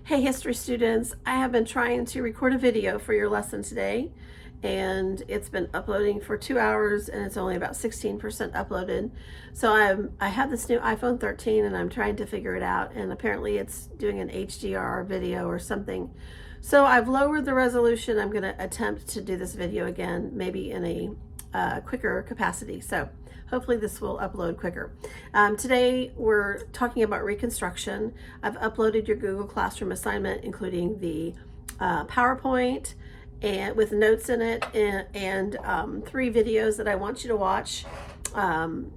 Hey history students, I have been trying to record a video for your lesson today, and it's been uploading for 2 hours and it's only about 16% uploaded. So I have this new iPhone 13 and I'm trying to figure it out, and apparently it's doing an HDR video or something. So I've lowered the resolution. I'm going to attempt to do this video again, maybe in a quicker capacity. So hopefully this will upload quicker. Today we're talking about Reconstruction. I've uploaded your Google Classroom assignment, including the PowerPoint and with notes in it, and 3 videos that I want you to watch.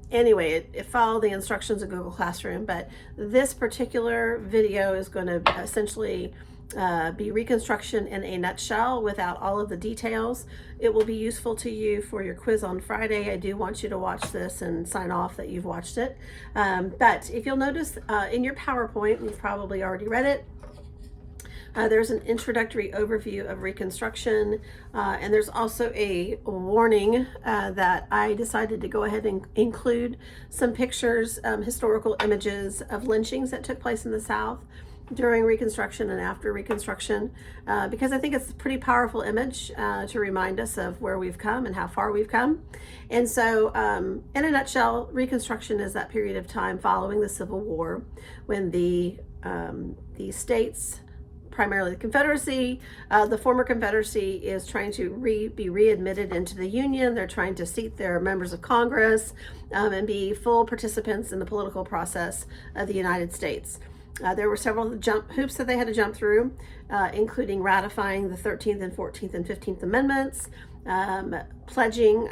Anyway, it followed the instructions of Google Classroom, but this particular video is going to essentially be Reconstruction in a nutshell without all of the details. It will be useful to you for your quiz on Friday. I do want you to watch this and sign off that you've watched it. But if you'll notice in your PowerPoint, you've probably already read it. There's an introductory overview of Reconstruction, and there's also a warning that I decided to go ahead and include some pictures, historical images of lynchings that took place in the South during Reconstruction and after Reconstruction, because I think it's a pretty powerful image to remind us of where we've come and how far we've come. And so in a nutshell, Reconstruction is that period of time following the Civil War when the states, primarily the Confederacy, the former Confederacy, is trying to be readmitted into the Union. They're trying to seat their members of Congress and be full participants in the political process of the United States. There were several hoops that they had to jump through, including ratifying the 13th and 14th and 15th Amendments, pledging,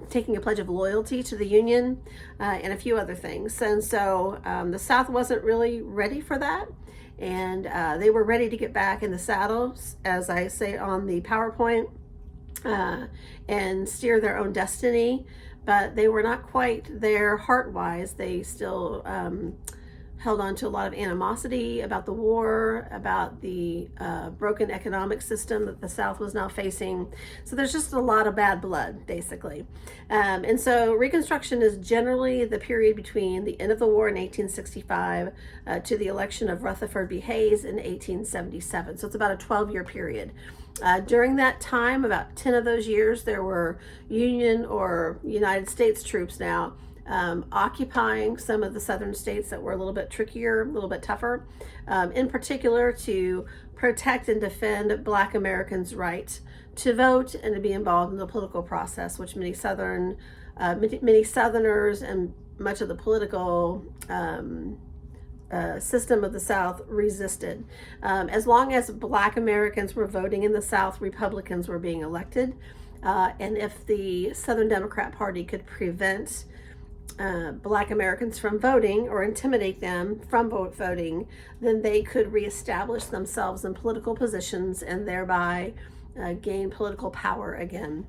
taking a pledge of loyalty to the Union, and a few other things. And so the South wasn't really ready for that. And they were ready to get back in the saddles, as I say on the PowerPoint, and steer their own destiny. But they were not quite there heart-wise. They still held on to a lot of animosity about the war, about the broken economic system that the South was now facing. So there's just a lot of bad blood, basically. And so Reconstruction is generally the period between the end of the war in 1865 to the election of Rutherford B. Hayes in 1877. So it's about a 12-year period. During that time, about 10 of those years, there were Union or United States troops now occupying some of the southern states that were a little bit trickier, a little bit tougher, in particular to protect and defend Black Americans' right to vote and to be involved in the political process, which many Southerners and much of the political system of the South resisted. As long as Black Americans were voting in the South, Republicans were being elected. And if the Southern Democrat Party could prevent Black Americans from voting or intimidate them from voting, then they could reestablish themselves in political positions and thereby gain political power again.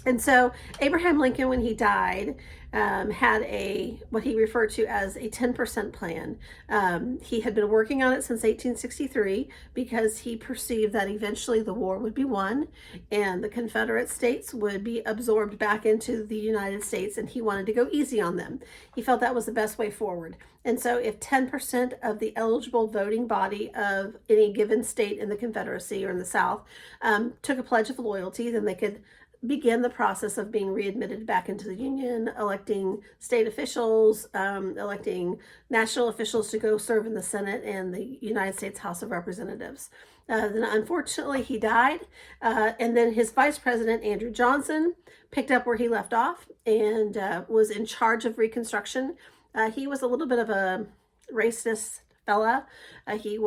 And so Abraham Lincoln, when he died, had what he referred to as a 10% plan. He had been working on it since 1863 because he perceived that eventually the war would be won and the Confederate States would be absorbed back into the United States, and he wanted to go easy on them. He felt that was the best way forward. And so if 10% of the eligible voting body of any given state in the Confederacy or in the South took a pledge of loyalty, then they could begin the process of being readmitted back into the Union, electing state officials, electing national officials to go serve in the Senate and the United States House of Representatives. Then unfortunately he died, and then his vice president, Andrew Johnson, picked up where he left off and was in charge of Reconstruction. He was a little bit of a racist fella. He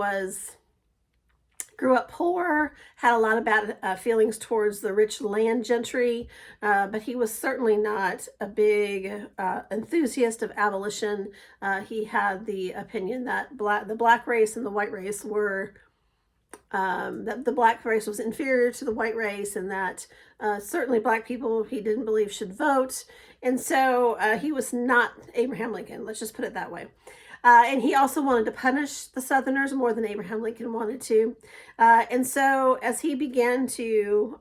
grew up poor, had a lot of bad feelings towards the rich land gentry, but he was certainly not a big enthusiast of abolition. He had the opinion that the black race and the white race were, that the black race was inferior to the white race, and that certainly Black people, he didn't believe, should vote. And so he was not Abraham Lincoln, let's just put it that way. And he also wanted to punish the Southerners more than Abraham Lincoln wanted to. And so as he began to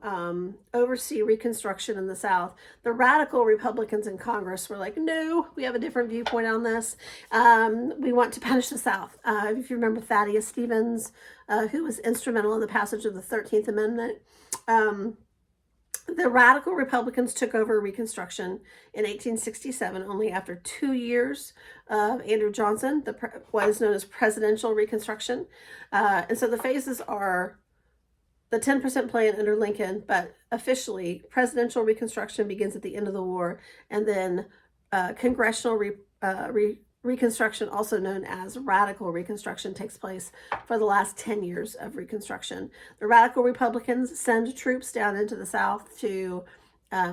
oversee Reconstruction in the South, the radical Republicans in Congress were like, no, we have a different viewpoint on this. We want to punish the South. If you remember Thaddeus Stevens, who was instrumental in the passage of the 13th Amendment, the radical Republicans took over Reconstruction in 1867, only after 2 years of Andrew Johnson, what is known as presidential Reconstruction. And so the phases are the 10% plan under Lincoln, but officially presidential Reconstruction begins at the end of the war, and then congressional Reconstruction, also known as radical Reconstruction, takes place for the last 10 years of Reconstruction. The radical Republicans send troops down into the South to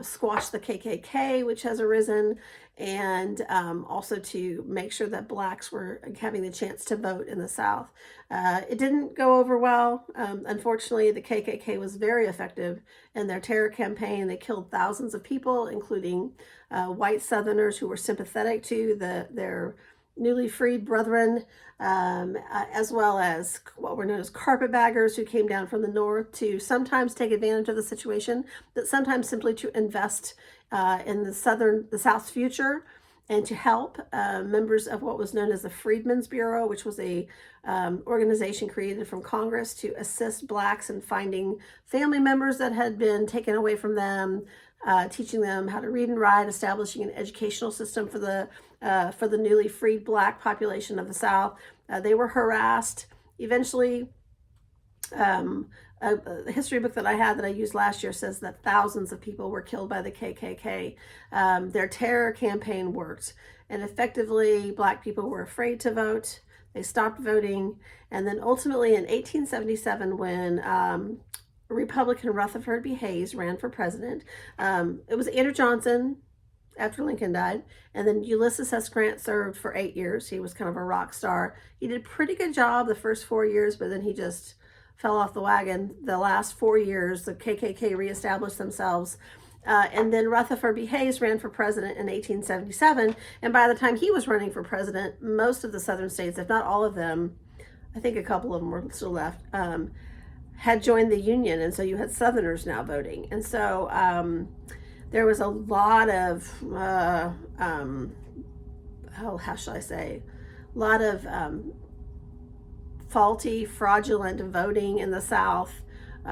squash the KKK, which has arisen, and also to make sure that blacks were having the chance to vote in the South. It didn't go over well. Unfortunately, the KKK was very effective in their terror campaign. They killed thousands of people, including white Southerners who were sympathetic to their newly freed brethren, as well as what were known as carpetbaggers who came down from the north to sometimes take advantage of the situation, but sometimes simply to invest in the South's future and to help members of what was known as the Freedmen's Bureau, which was a organization created from Congress to assist blacks in finding family members that had been taken away from them, teaching them how to read and write, establishing an educational system for the newly freed black population of the South. They were harassed. Eventually, a history book that I had that I used last year says that thousands of people were killed by the KKK. Their terror campaign worked, and effectively black people were afraid to vote. They stopped voting, and then ultimately in 1877, when Republican Rutherford B. Hayes ran for president, it was Andrew Johnson after Lincoln died, and then Ulysses S. Grant served for 8 years. He was kind of a rock star. He did a pretty good job the first 4 years, but then he just fell off the wagon. The last 4 years, the KKK reestablished themselves. And then Rutherford B. Hayes ran for president in 1877. And by the time he was running for president, most of the southern states, if not all of them, I think a couple of them were still left, had joined the Union. And so you had Southerners now voting. And so there was a lot of, how shall I say, a lot of faulty, fraudulent voting in the South,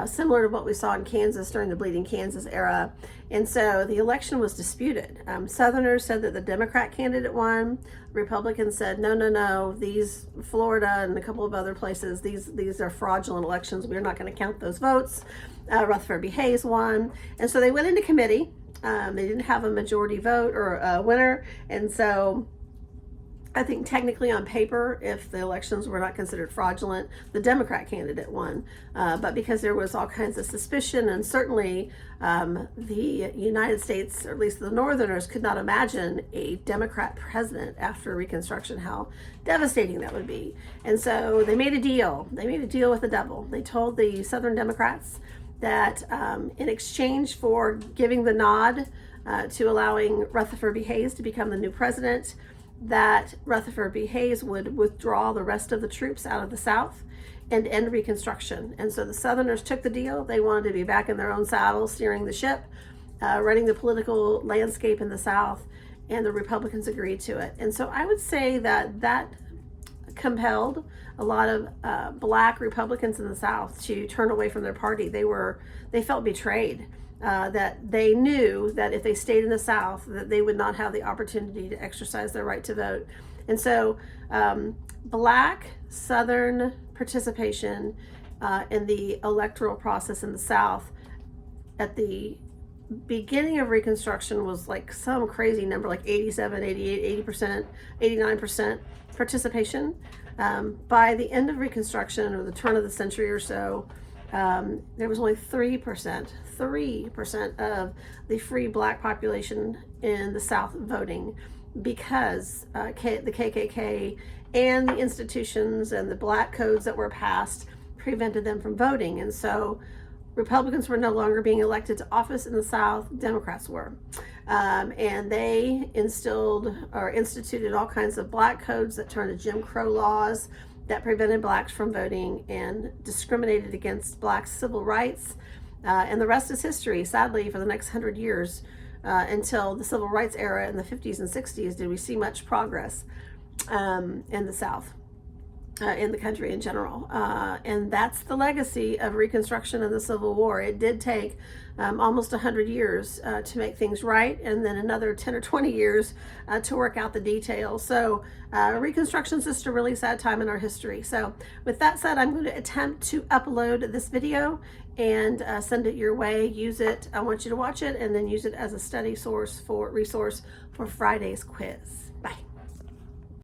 similar to what we saw in Kansas during the Bleeding Kansas era. And so the election was disputed. Southerners said that the Democrat candidate won. Republicans said, no, these Florida and a couple of other places, these are fraudulent elections. We're not going to count those votes. Rutherford B. Hayes won. And so they went into committee. They didn't have a majority vote or a winner. And so I think technically on paper, if the elections were not considered fraudulent, the Democrat candidate won. But because there was all kinds of suspicion, and certainly the United States, or at least the Northerners, could not imagine a Democrat president after Reconstruction, how devastating that would be. And so they made a deal. They made a deal with the devil. They told the Southern Democrats that in exchange for giving the nod to allowing Rutherford B. Hayes to become the new president, that Rutherford B. Hayes would withdraw the rest of the troops out of the South and end Reconstruction. And so the Southerners took the deal. They wanted to be back in their own saddle, steering the ship, running the political landscape in the South, and the Republicans agreed to it. And so I would say that compelled a lot of black Republicans in the South to turn away from their party. They felt betrayed. That they knew that if they stayed in the South, that they would not have the opportunity to exercise their right to vote. And so black Southern participation in the electoral process in the South at the beginning of Reconstruction was like some crazy number, like 87, 88, 80%, 89% participation. By the end of Reconstruction, or the turn of the century or so, there was only 3% of the free black population in the South voting, because the KKK and the institutions and the black codes that were passed prevented them from voting. And so Republicans were no longer being elected to office in the South, Democrats were. And they instilled or instituted all kinds of black codes that turned to Jim Crow laws that prevented blacks from voting and discriminated against blacks' civil rights. And the rest is history. Sadly, for the next 100 years, until the civil rights era in the 50s and 60s, did we see much progress in the South. In the country in general. And that's the legacy of Reconstruction and the Civil War. It did take almost 100 years to make things right, and then another 10 or 20 years to work out the details. So Reconstruction's just a really sad time in our history. So with that said, I'm going to attempt to upload this video and send it your way. Use it. I want you to watch it and then use it as a study resource for Friday's quiz.